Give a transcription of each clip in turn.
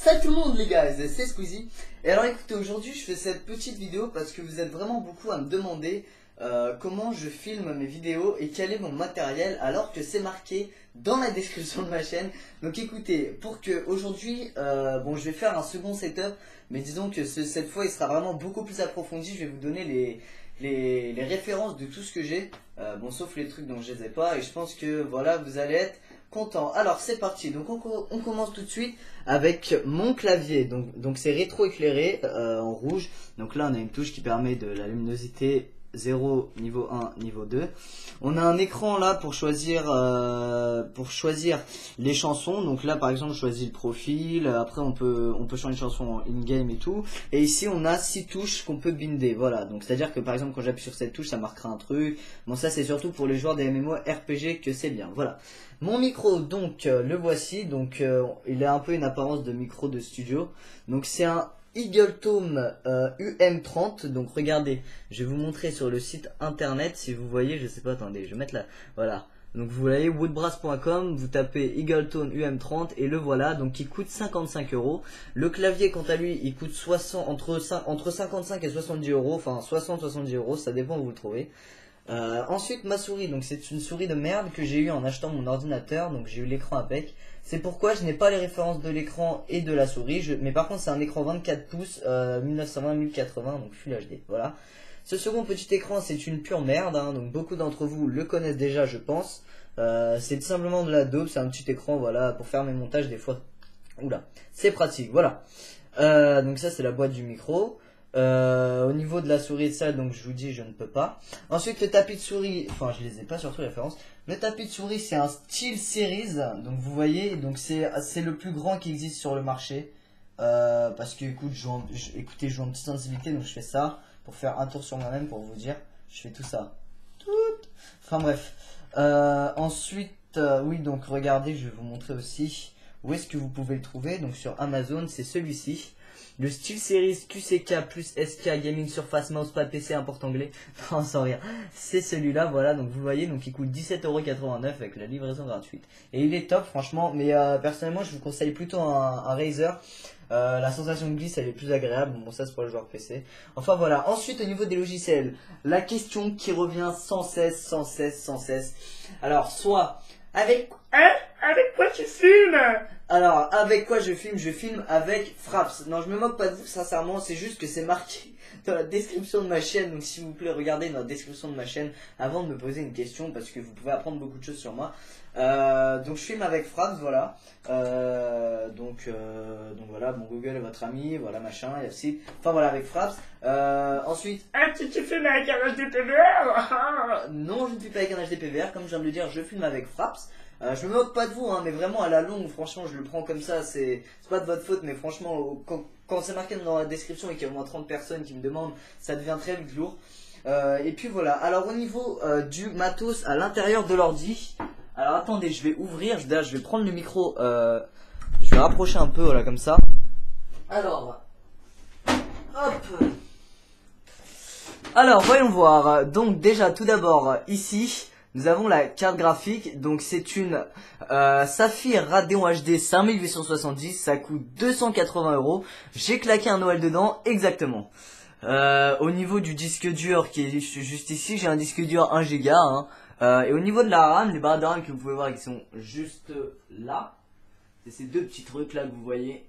Salut tout le monde les gars, c'est Squeezie. Et alors écoutez, aujourd'hui je fais cette petite vidéo parce que vous êtes vraiment beaucoup à me demander comment je filme mes vidéos et quel est mon matériel, alors que c'est marqué dans la description de ma chaîne. Donc écoutez, pour que aujourd'hui, bon, je vais faire un second setup, mais disons que cette fois il sera vraiment beaucoup plus approfondi. Je vais vous donner les références de tout ce que j'ai, bon, sauf les trucs dont je les ai pas, et je pense que voilà, vous allez être content. Alors c'est parti, donc on commence tout de suite avec mon clavier. Donc c'est rétro éclairé en rouge. Donc là on a une touche qui permet de la luminosité 0, niveau 1, niveau 2. On a un écran là pour choisir les chansons. Donc là par exemple je choisis le profil. Après on peut changer de chanson en in-game et tout. Et ici on a 6 touches qu'on peut binder. Voilà, donc c'est à dire que par exemple quand j'appuie sur cette touche ça marquera un truc. Bon, ça c'est surtout pour les joueurs des MMO RPG que c'est bien. Voilà. Mon micro, donc le voici. Donc il a un peu une apparence de micro de studio. Donc c'est un Eagletone UM30. Donc regardez, je vais vous montrer sur le site internet si vous voyez, je sais pas, attendez, je vais mettre là, voilà. Donc vous voyez woodbrass.com, vous tapez Eagletone UM30 et le voilà. Donc il coûte 55 €. Le clavier quant à lui il coûte entre 55 et 70 €, enfin 60-70 €, ça dépend où vous le trouvez. Ensuite ma souris, donc c'est une souris de merde que j'ai eu en achetant mon ordinateur. Donc j'ai eu l'écran APEC. C'est pourquoi je n'ai pas les références de l'écran et de la souris, mais par contre c'est un écran 24 pouces 1920-1080, donc Full HD, voilà. Ce second petit écran c'est une pure merde, hein, donc beaucoup d'entre vous le connaissent déjà je pense. C'est tout simplement de la daube, c'est un petit écran, voilà, pour faire mes montages des fois. Oula, c'est pratique, voilà. Donc ça c'est la boîte du micro. Au niveau de la souris et de ça, donc je vous dis je ne peux pas. Ensuite le tapis de souris, enfin je les ai pas surtout les références. Le tapis de souris c'est un SteelSeries, donc vous voyez, donc c'est le plus grand qui existe sur le marché. Parce que écoutez, je joue en petite sensibilité, donc je fais ça pour faire un tour sur moi-même pour vous dire, je fais tout ça. Enfin bref. Ensuite, oui, donc regardez, je vais vous montrer aussi où est-ce que vous pouvez le trouver. Donc sur Amazon, c'est celui-ci. Le SteelSeries QCK plus SK Gaming Surface Mousepad PC import anglais. Non, sans rire. C'est celui-là, voilà. Donc vous voyez, donc il coûte 17,89 € avec la livraison gratuite. Et il est top, franchement. Mais personnellement, je vous conseille plutôt un Razer. La sensation de glisse, elle est plus agréable. Bon, ça c'est pour le joueur PC. Enfin voilà. Ensuite, au niveau des logiciels, la question qui revient sans cesse. Alors, soit avec quoi tu filmes? Alors, avec quoi je filme? Je filme avec Fraps. Non, je me moque pas de vous, sincèrement, c'est juste que c'est marqué dans la description de ma chaîne. Donc, s'il vous plaît, regardez dans la description de ma chaîne avant de me poser une question, parce que vous pouvez apprendre beaucoup de choses sur moi. Donc, je filme avec Fraps, voilà. Donc voilà, bon, Google est votre ami, voilà, machin, il y a le site. Enfin, voilà, avec Fraps. Ensuite, tu filmes avec un HD PVR? Non, je ne filme pas avec un HD PVR, comme je viens de le dire, je filme avec Fraps. Je me moque pas de vous, hein, mais vraiment à la longue, franchement, je le prends comme ça. C'est pas de votre faute, mais franchement, quand c'est marqué dans la description et qu'il y a au moins 30 personnes qui me demandent, ça devient très vite lourd. Et puis voilà. Alors, au niveau du matos à l'intérieur de l'ordi, alors attendez, je vais ouvrir. Je vais prendre le micro, je vais rapprocher un peu, voilà, comme ça. Alors, hop. Alors, voyons voir. Donc, déjà, tout d'abord, ici. Nous avons la carte graphique, donc c'est une Saphir Radeon HD 5870, ça coûte 280 €. J'ai claqué un Noël dedans, exactement. Au niveau du disque dur qui est juste ici, j'ai un disque dur 1 Go. Hein. Et au niveau de la RAM, les barres de RAM que vous pouvez voir qui sont juste là, c'est ces deux petits trucs là que vous voyez.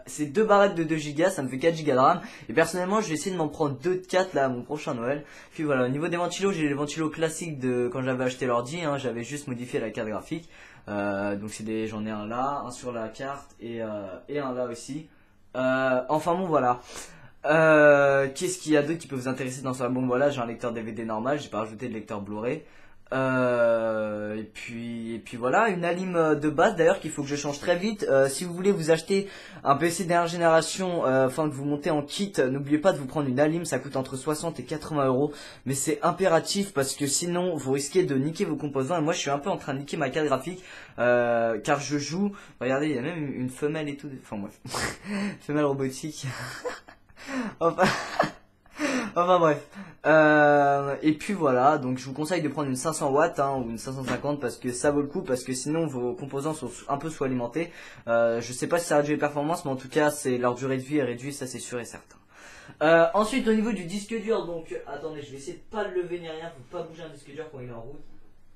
C'est deux barrettes de 2 Go, ça me fait 4 Go de RAM. Et personnellement je vais essayer de m'en prendre 2 de 4 là à mon prochain Noël. Puis voilà, au niveau des ventilos, j'ai les ventilos classiques de quand j'avais acheté l'ordi, hein, j'avais juste modifié la carte graphique. Donc j'en ai un là, un sur la carte et un là aussi. Enfin bon voilà. Qu'est-ce qu'il y a d'autre qui peut vous intéresser dans ça? Bon voilà, j'ai un lecteur DVD normal, j'ai pas rajouté de lecteur Blu-ray. Et puis voilà, une alim de base d'ailleurs qu'il faut que je change très vite. Si vous voulez vous acheter un PC dernière génération, enfin que vous montez en kit, n'oubliez pas de vous prendre une alim, ça coûte entre 60 et 80 €. Mais c'est impératif parce que sinon vous risquez de niquer vos composants. Et moi je suis un peu en train de niquer ma carte graphique car je joue. Regardez, il y a même une femelle et tout. Enfin bref, femelle robotique. Enfin. Enfin bref. Et puis voilà, donc je vous conseille de prendre une 500 watts hein, ou une 550 parce que ça vaut le coup, parce que sinon vos composants sont un peu sous-alimentés. Je sais pas si ça réduit les performances, mais en tout cas c'est leur durée de vie est réduite, ça c'est sûr et certain. Ensuite au niveau du disque dur, donc attendez, je vais essayer de pas le lever ni rien, faut pas bouger un disque dur quand il est en route.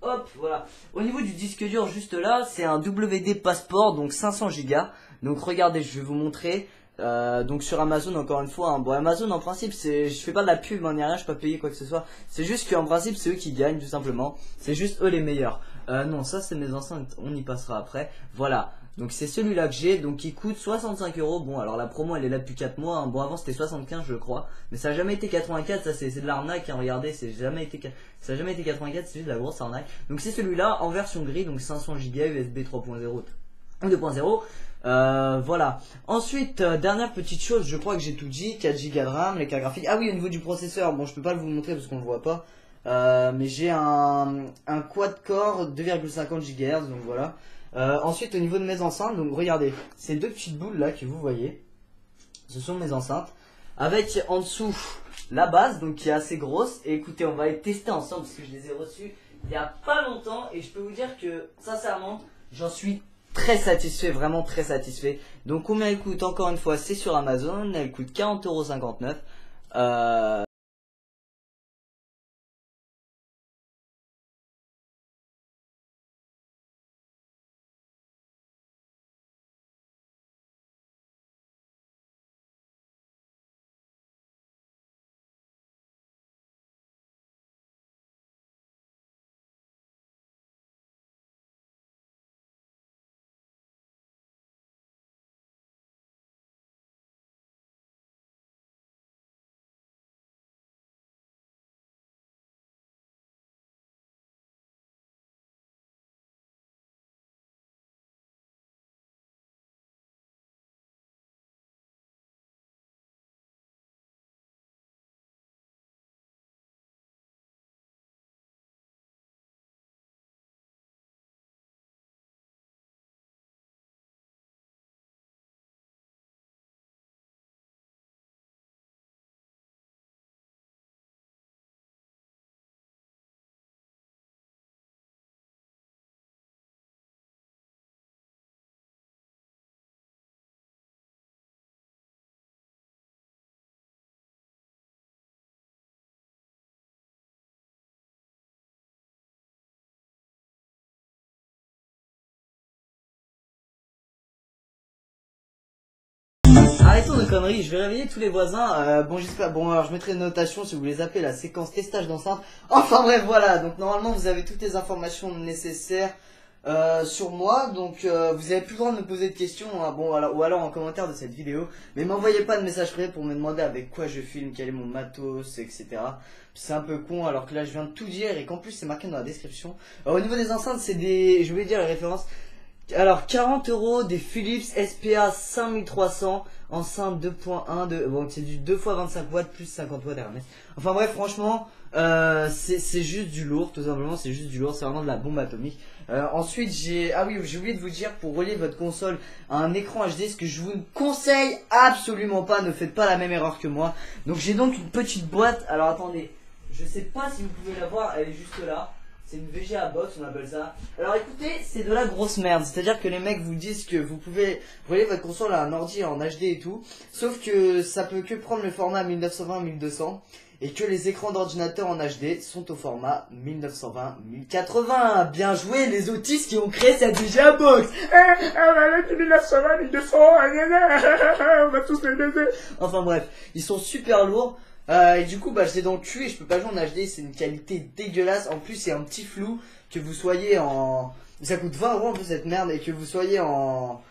Hop, voilà. Au niveau du disque dur, juste là, c'est un WD Passport, donc 500 Go. Donc regardez, je vais vous montrer. Donc sur Amazon, encore une fois, hein. Bon, Amazon en principe, je fais pas de la pub, hein, ni rien, je peux pas payer quoi que ce soit. C'est juste qu'en principe, c'est eux qui gagnent, tout simplement. C'est juste eux les meilleurs. Non, ça c'est mes enceintes, on y passera après. Voilà. Donc c'est celui-là que j'ai, donc il coûte 65 euros. Bon, alors la promo elle est là depuis 4 mois. Hein. Bon, avant c'était 75 je crois, mais ça a jamais été 84. Ça c'est de l'arnaque. Hein. Regardez, ça a jamais été 84. C'est juste de la grosse arnaque. Donc c'est celui-là en version gris, donc 500 Go USB 3.0 ou 2.0. Voilà. Ensuite, dernière petite chose, je crois que j'ai tout dit. 4 Go de RAM, les cartes graphiques. Ah oui, au niveau du processeur, bon, je peux pas vous le montrer parce qu'on le voit pas. Mais j'ai un quad-core 2,50 GHz, donc voilà. Ensuite, au niveau de mes enceintes, donc regardez, ces deux petites boules là que vous voyez, ce sont mes enceintes. Avec en dessous la base, donc qui est assez grosse. Et écoutez, on va les tester ensemble parce que je les ai reçues il y a pas longtemps. Et je peux vous dire que, sincèrement, j'en suis très satisfait, vraiment très satisfait. Donc combien elle coûte? Encore une fois, c'est sur Amazon, elle coûte 40,59 €. Arrêtons de conneries, je vais réveiller tous les voisins. Bon, j'espère. Bon, alors je mettrai une notation si vous les appelez la séquence testage d'enceinte. Enfin bref, voilà. Donc normalement, vous avez toutes les informations nécessaires sur moi. Donc vous avez plus le droit de me poser de questions. Hein, bon, ou alors en commentaire de cette vidéo. Mais m'envoyez pas de message privé pour me demander avec quoi je filme, quel est mon matos, etc. C'est un peu con alors que là je viens de tout dire et qu'en plus c'est marqué dans la description. Au niveau des enceintes, c'est des. Je voulais dire les références. Alors 40 € des Philips SPA 5300 enceinte 2.1 bon c'est du 2 x 25 watts plus 50 watts Hermès. Enfin bref franchement c'est juste du lourd, tout simplement c'est juste du lourd, c'est vraiment de la bombe atomique. Ensuite j'ai oublié de vous dire, pour relier votre console à un écran HD, ce que je vous conseille absolument pas, ne faites pas la même erreur que moi. Donc j'ai donc une petite boîte, alors attendez, je sais pas si vous pouvez la voir, elle est juste là. C'est une VGA box, on appelle ça. Alors écoutez, c'est de la grosse merde. C'est-à-dire que les mecs vous disent que vous pouvez relier votre console à un ordi en HD et tout. Sauf que ça peut que prendre le format 1920-1200. Et que les écrans d'ordinateur en HD sont au format 1920-1080. Bien joué les autistes qui ont créé cette VGA box. 1920-1200, on va tous les baiser. Enfin bref, ils sont super lourds. Et du coup, bah, je l'ai dans le cul et je peux pas jouer en HD, c'est une qualité dégueulasse. En plus, c'est un petit flou, que vous soyez en. Ça coûte 20 € un peu cette merde, et que vous soyez en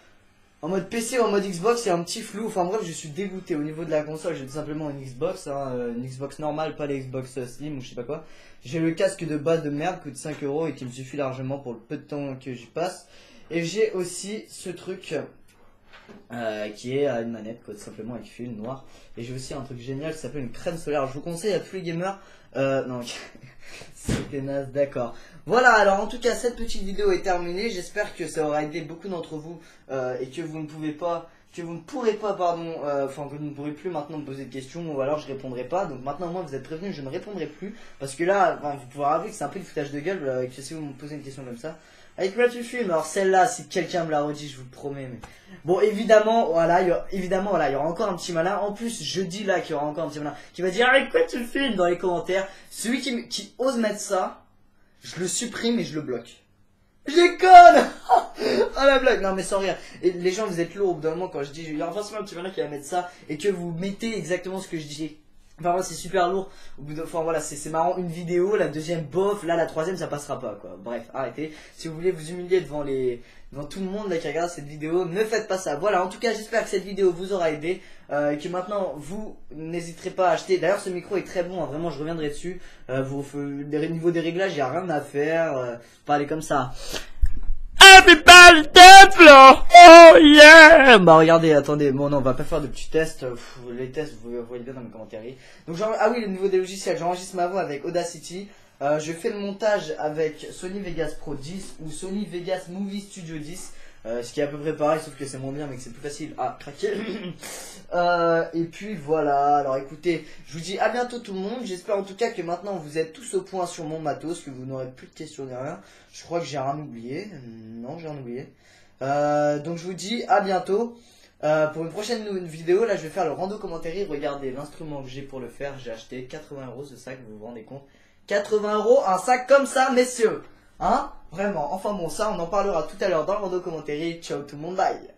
mode PC ou en mode Xbox, il y a un petit flou. Enfin bref, je suis dégoûté. Au niveau de la console, j'ai tout simplement une Xbox, hein, une Xbox normale, pas les Xbox Slim ou je sais pas quoi. J'ai le casque de base de merde, coûte 5 € et qui me suffit largement pour le peu de temps que j'y passe. Et j'ai aussi ce truc. Qui est une manette quoi, tout simplement avec fil noir. Et j'ai aussi un truc génial qui s'appelle une crème solaire. Je vous conseille à tous les gamers Non, c'était naze, d'accord. Voilà, alors en tout cas, cette petite vidéo est terminée. J'espère que ça aura aidé beaucoup d'entre vous et que vous ne pouvez pas, que vous ne pourrez pas, pardon, enfin que vous ne pourrez plus maintenant me poser de questions ou alors je répondrai pas. Donc maintenant, moi, vous êtes prévenus, je ne répondrai plus parce que là, enfin, vous pouvez avouer que c'est un peu du foutage de gueule que si vous me posez une question comme ça. Avec quoi tu filmes? Alors celle-là, si quelqu'un me la redit, je vous le promets. Mais... Bon, évidemment, voilà, il y aura encore un petit malin. En plus, je dis là qu'il y aura encore un petit malin qui va dire avec quoi tu filmes dans les commentaires. Celui qui ose mettre ça, je le supprime et je le bloque. Je déconne. Ah la blague. Non mais sans rire. Et les gens, vous êtes lourds au bout d'un moment quand je dis il y aura forcément un petit malin qui va mettre ça et que vous mettez exactement ce que je dis. Enfin moi c'est super lourd. Au bout de enfin voilà, c'est marrant une vidéo, la deuxième bof, là la troisième ça passera pas quoi. Bref, arrêtez. Si vous voulez vous humilier devant tout le monde là qui regarde cette vidéo, ne faites pas ça. Voilà, en tout cas, j'espère que cette vidéo vous aura aidé et que maintenant vous n'hésiterez pas à acheter. D'ailleurs, ce micro est très bon, hein, vraiment je reviendrai dessus. Niveau des réglages, il n'y a rien à faire, parlez comme ça. Everybody dance floor. Oh yeah. Bah regardez, attendez, bon non, on va pas faire de petits tests. Les tests, vous voyez bien dans mes commentaires. Donc genre, ah oui, le niveau des logiciels, j'enregistre ma voix avec Audacity. Je fais le montage avec Sony Vegas Pro 10 ou Sony Vegas Movie Studio 10. Ce qui est à peu près pareil, sauf que c'est moins bien, mais que c'est plus facile à craquer. Et puis voilà, alors écoutez, je vous dis à bientôt tout le monde. J'espère en tout cas que maintenant vous êtes tous au point sur mon matos, que vous n'aurez plus de questions ni rien. Je crois que j'ai rien oublié. Non, j'ai rien oublié. Donc je vous dis à bientôt. Pour une prochaine vidéo, là je vais faire le rando commentaire. Regardez l'instrument que j'ai pour le faire. J'ai acheté 80 € ce sac, vous vous rendez compte? 80 €, un sac comme ça, messieurs. Hein? Vraiment. Enfin bon, ça, on en parlera tout à l'heure dans le rando commentaire. Ciao tout le monde, bye.